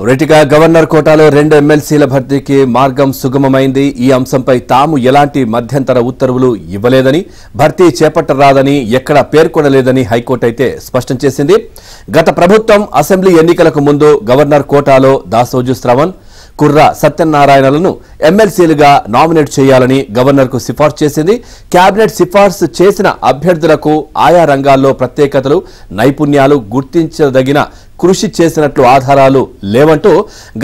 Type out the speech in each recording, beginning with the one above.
రైట్గా governor కోటాలో 2 ఎమ్మెల్సీల భర్తీకి మార్గం సుగమమైంది. ఈ అంశంపై తాము ఎలాంటి మధ్యంతర ఉత్తర్వులు ఇవ్వలేదని, భర్తీ చేపట్టరాదని ఎక్కడా పేర్కొనలేదని హైకోర్టు అయితే స్పష్టం చేసింది. గత ప్రభుత్వం అసెంబ్లీ ఎన్నికలకు ముందు గవర్నర్ కోటాలో దాసోజు శ్రవణ్, కుర్రా సత్యనారాయణలను ఎమ్మెల్సీలుగా నామినేట్ చేయాలని గవర్నర్కు సిఫార్సు చేసింది. కేబినెట్ సిఫార్సు చేసిన అభ్యర్థులకు ఆయా రంగాల్లో ప్రత్యేకతలు, నైపుణ్యాలు గుర్తించదగిన కృషి చేసినట్లు ఆధారాలు లేవంటూ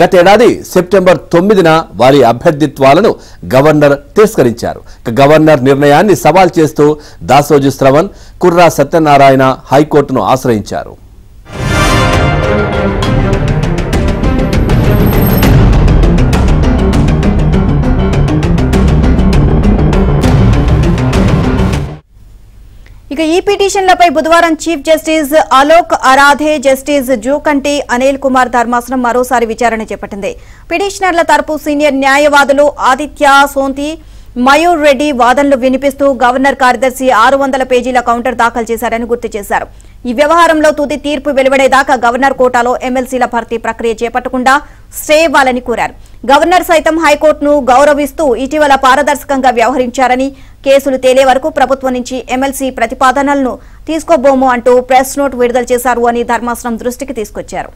గతేడాది సెప్టెంబర్ 9న వారి అభ్యర్థిత్వాలను గవర్నర్ తిరస్కరించారు. గవర్నర్ నిర్ణయాన్ని సవాల్ చేస్తూ దాసోజు శ్రవణ్, కుర్రా సత్యనారాయణ హైకోర్టును ఆశ్రయించారు. ఇక ఈ పిటిషన్లపై బుధవారం chief justice Alok Aradhe, justice Jukanti Anil Kumar ధర్మాసనం మరోసారి విచారణ చేపట్టింది. పిటిషనర్ల తరపు సీనియర్ న్యాయవాదులు ఆదిత్య సోంతి, మయూర్ రెడ్డి వాదనలు వినిపిస్తూ గవర్నర్ కార్యదర్శి 600 పేజీల కౌంటర్ దాఖలు చేశారని గుర్తు చేశారు. ఈ వ్యవహారంలో తుది తీర్పు వెలువడేదాకా గవర్నర్ కోటాలో ఎమ్మెల్సీల భర్తీ ప్రక్రియ చేపట్టకుండా స్టే ఇవ్వాలని కోరారు. గవర్నర్ సైతం హైకోర్టును గౌరవిస్తూ ఇటీవల పారదర్శకంగా వ్యవహరించారని, కేసులు తేలే వరకు ప్రభుత్వం నుంచి ఎమ్మెల్సీ ప్రతిపాదనలను తీసుకోబోము అంటూ ప్రెస్ నోట్ విడుదల చేశారు అని ధర్మాసనం దృష్టికి తీసుకొచ్చారు.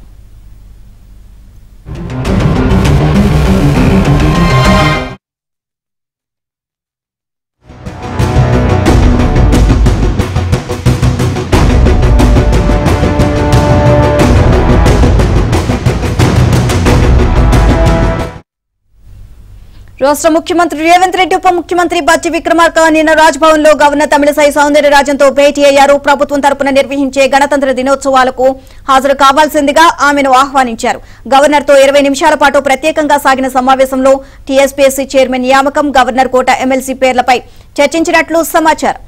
రాష్ట్ర ముఖ్యమంత్రి రేవంత్ రెడ్డి, ఉప ముఖ్యమంత్రి బట్టి విక్రమార్క నిన్న రాజ్భవన్ లో గవర్నర్ తమిళసై సౌందరరాజన్తో భేటీ అయ్యారు. ప్రభుత్వం తరపున నిర్వహించే గణతంత్ర దినోత్సవాలకు హాజరు కావాల్సిందిగా ఆమెను ఆహ్వానించారు. గవర్నర్ తో 20 నిమిషాల పాటు ప్రత్యేకంగా సాగిన సమావేశంలో టీఎస్పీఎస్సీ చైర్మన్ నియామకం, గవర్నర్ కోట ఎమ్మెల్సీ పేర్లపై చర్చించినట్లు సమాచారం.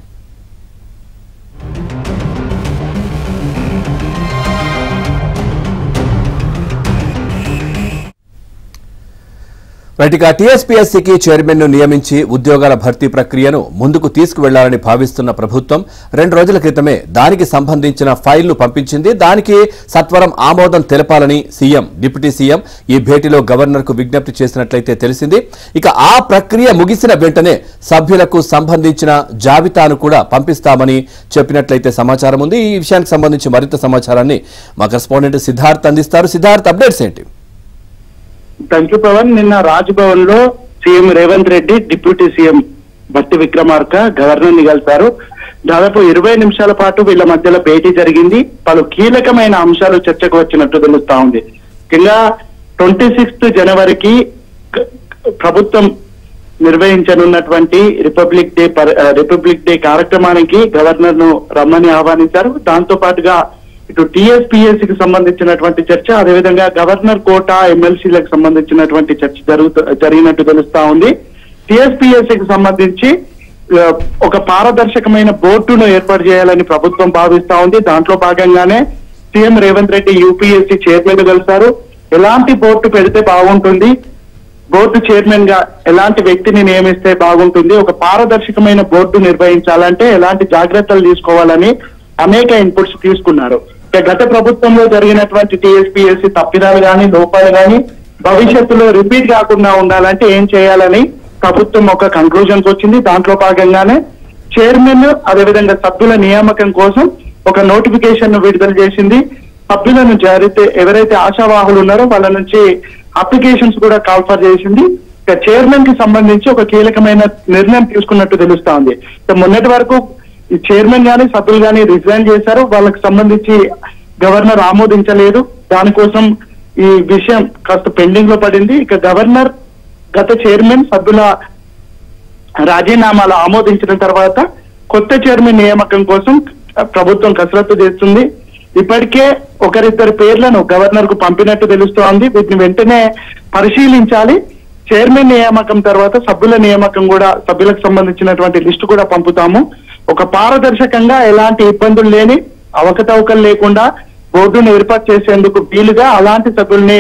రైట్గా టీఎస్పీఎస్సీకి చైర్మన్ను నియమించి ఉద్యోగాల భర్తీ ప్రక్రియను ముందుకు తీసుకువెళ్లాలని భావిస్తున్న ప్రభుత్వం 2 రోజుల క్రితమే దానికి సంబంధించిన ఫైల్ను పంపించింది. దానికి సత్వరం ఆమోదం తెలపాలని సీఎం, డిప్యూటీ సీఎం ఈ భేటీలో గవర్నర్కు విజ్ఞప్తి చేసినట్లయితే తెలిసింది. ఇక ఆ ప్రక్రియ ముగిసిన వెంటనే సభ్యులకు సంబంధించిన జాబితాను కూడా పంపిస్తామని చెప్పినట్లయితే సమాచారం ఉంది. ఈ విషయానికి సంబంధించి మరింత సమాచారాన్ని మా కరెస్పాండెంట్ సిద్ధార్థ్ అందిస్తారు. సిద్ధార్థ్, అప్డేట్స్ ఏంటి? Thank you Pavan. నిన్న రాజ్భవన్ లో CM Revanth Reddy, deputy CM Bhatti Vikramarka governor ని కలిశారు. దాదాపు 20 నిమిషాల పాటు వీళ్ళ మధ్యలో భేటీ జరిగింది. పలు కీలకమైన అంశాలు చర్చకు వచ్చినట్టు తెలుస్తా ఉంది. ముఖ్యంగా 26 జనవరికి ప్రభుత్వం నిర్వహించనున్నటువంటి రిపబ్లిక్ డే కార్యక్రమానికి గవర్నర్ ను రమ్మని ఆహ్వానించారు. దాంతో పాటుగా ఇటు టీఎస్పీఎస్సీకి సంబంధించినటువంటి చర్చ, అదేవిధంగా గవర్నర్ కోటా ఎమ్మెల్సీలకు సంబంధించినటువంటి చర్చ జరిగినట్టు తెలుస్తా ఉంది. టీఎస్పీఎస్సీకి సంబంధించి ఒక పారదర్శకమైన బోర్డును ఏర్పాటు చేయాలని ప్రభుత్వం భావిస్తా ఉంది. దాంట్లో భాగంగానే CM Revanth Reddy UPSC chairman కలిశారు. ఎలాంటి బోర్డు పెడితే బాగుంటుంది, బోర్డు చైర్మన్ గా ఎలాంటి వ్యక్తిని నియమిస్తే బాగుంటుంది, ఒక పారదర్శకమైన బోర్డు నిర్వహించాలంటే ఎలాంటి జాగ్రత్తలు తీసుకోవాలని అనేక ఇన్పుట్స్ తీసుకున్నారు. గత ప్రభుత్వంలో జరిగినటువంటి టీఎస్పీఎస్సీ తప్పిదాలు కానీ, లోపాలు కానీ భవిష్యత్తులో రిపీట్ కాకుండా ఉండాలంటే ఏం చేయాలని ప్రభుత్వం ఒక కన్క్లూజన్కి వచ్చింది. దాంట్లో భాగంగానే చైర్మన్, అదేవిధంగా సభ్యుల నియామకం కోసం ఒక నోటిఫికేషన్ విడుదల చేసింది. సభ్యులను ఎవరైతే ఆశావాహులు ఉన్నారో వాళ్ళ నుంచి అప్లికేషన్స్ కూడా కాల్ఫర్ చేసింది. చైర్మన్ కి సంబంధించి ఒక కీలకమైన నిర్ణయం తీసుకున్నట్టు తెలుస్తా ఉంది. మొన్నటి వరకు ఈ చైర్మన్ గానీ, సభ్యులు గానీ రిజైన్ చేశారు. వాళ్ళకి సంబంధించి గవర్నర్ ఆమోదించలేదు. దానికోసం ఈ విషయం కాస్త పెండింగ్ లో పడింది. ఇక గవర్నర్ గత చైర్మన్, సభ్యుల రాజీనామాలు ఆమోదించిన తర్వాత కొత్త చైర్మన్ నియామకం కోసం ప్రభుత్వం కసరత్తు చేస్తుంది. ఇప్పటికే 1-2 పేర్లను గవర్నర్ కు పంపినట్టు తెలుస్తోంది. వీటిని వెంటనే పరిశీలించాలి. చైర్మన్ నియామకం తర్వాత సభ్యుల నియామకం కూడా, సభ్యులకు సంబంధించినటువంటి లిస్టు కూడా పంపుతాము. ఒక పారదర్శకంగా ఎలాంటి ఇబ్బందులు లేని, అవకతవకలు లేకుండా బోర్డును ఏర్పాటు చేసేందుకు వీలుగా అలాంటి సభ్యుల్ని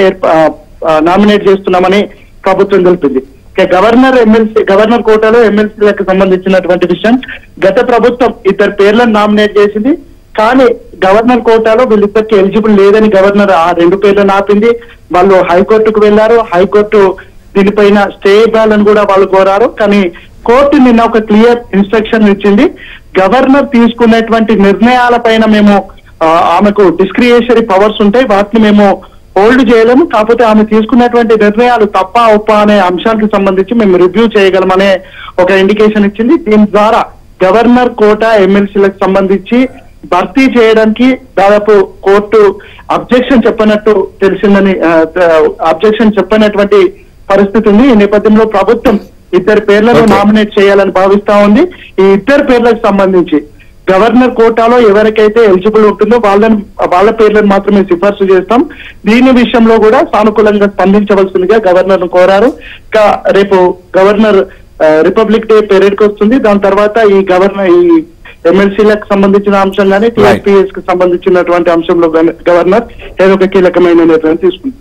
నామినేట్ చేస్తున్నామని ప్రభుత్వం తెలిపింది. గవర్నర్ కోటాలో ఎమ్మెల్సీలకు సంబంధించినటువంటి విషయం, గత ప్రభుత్వం 2 పేర్లను నామినేట్ చేసింది. కానీ గవర్నర్ కోటాలో వీళ్ళిద్దరికి ఎలిజిబుల్ లేదని గవర్నర్ ఆ 2 పేర్లను ఆపింది. వాళ్ళు హైకోర్టుకు వెళ్లారు. హైకోర్టు దీనిపైన స్టే ఇవ్వాలని కూడా వాళ్ళు కోరారు. కానీ కోర్టు నిన్న ఒక క్లియర్ ఇన్స్ట్రక్షన్ ఇచ్చింది. గవర్నర్ తీసుకున్నటువంటి నిర్ణయాలపైన మేము ఆమెకు డిస్క్రియేషరీ పవర్స్ ఉంటాయి, వాటిని మేము హోల్డ్ చేయలేము. కాకపోతే ఆమె తీసుకున్నటువంటి నిర్ణయాలు తప్ప ఒప్ప అనే అంశాలకు సంబంధించి మేము రివ్యూ చేయగలమనే ఒక ఇండికేషన్ ఇచ్చింది. దీని ద్వారా గవర్నర్ కోటా ఎమ్మెల్సీలకు సంబంధించి భర్తీ చేయడానికి దాదాపు కోర్టు అబ్జెక్షన్ చెప్పనట్టు తెలిసిందని అబ్జెక్షన్ చెప్పనటువంటి పరిస్థితి ఉంది. ఈ నేపథ్యంలో ప్రభుత్వం 2 పేర్లను నామినేట్ చేయాలని భావిస్తా ఉంది. ఈ 2 పేర్లకు సంబంధించి గవర్నర్ కోటాలో ఎవరికైతే ఎలిజిబుల్ ఉంటుందో వాళ్ళ పేర్లను మాత్రమే సిఫార్సు చేస్తాం. దీని విషయంలో కూడా సానుకూలంగా స్పందించవలసిందిగా గవర్నర్ కోరారు. రేపు గవర్నర్ రిపబ్లిక్ డే పెరేడ్ కి వస్తుంది. దాని తర్వాత ఈ ఎమ్మెల్సీలకు సంబంధించిన అంశం కానీ టీఆర్పీఎస్ కి సంబంధించినటువంటి అంశంలో గవర్నర్ ఏదో ఒక కీలకమైన నిర్ణయం తీసుకుంది.